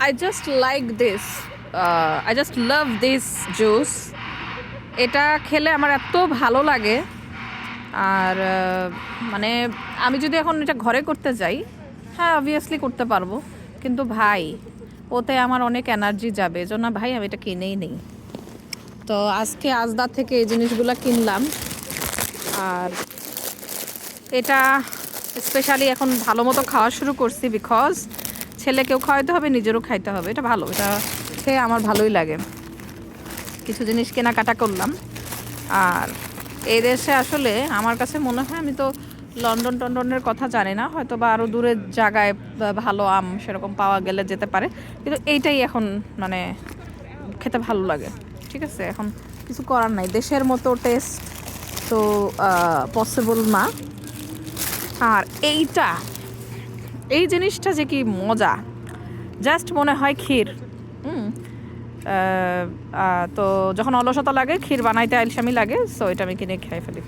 I just like this, I just love this juice. এটা খেলে আমার এত ভালো লাগে। আর মানে আমি যদি এখন এটা ঘরে করতে যাই, হ্যাঁ অবভিয়াসলি করতে পারবো, কিন্তু ভাই ওতে আমার অনেক এনার্জি যাবে, এজন্য ভাই আমি এটা কিনেই নেই। তো আজকে আজদা থেকে এই জিনিসগুলো কিনলাম। আর এটা স্পেশালি এখন ভালো মতো খাওয়া শুরু করছি, বিকজ ছেলেকেও খাওয়াইতে হবে, নিজেরও খাইতে হবে। এটা ভালো, এটা খেয়ে আমার ভালোই লাগে। কিছু জিনিস কেনাকাটা করলাম। আর এই দেশে আসলে আমার কাছে মনে হয়, আমি তো লন্ডন টন্ডনের কথা জানি না, হয়তো বা আরও দূরের জায়গায় ভালো আম সেরকম পাওয়া গেলে যেতে পারে, কিন্তু এইটাই এখন মানে খেতে ভালো লাগে। ঠিক আছে, এখন কিছু করার নাই, দেশের মতো টেস্ট তো পসিবল না। আর এইটা, এই জিনিসটা যে কি মজা, জাস্ট মনে হয় ক্ষীর। হুম তো যখন অলসতা লাগে, ক্ষীর বানাইতে আলসামি লাগে, সো এটা আমি কিনে খেয়ে ফেলি।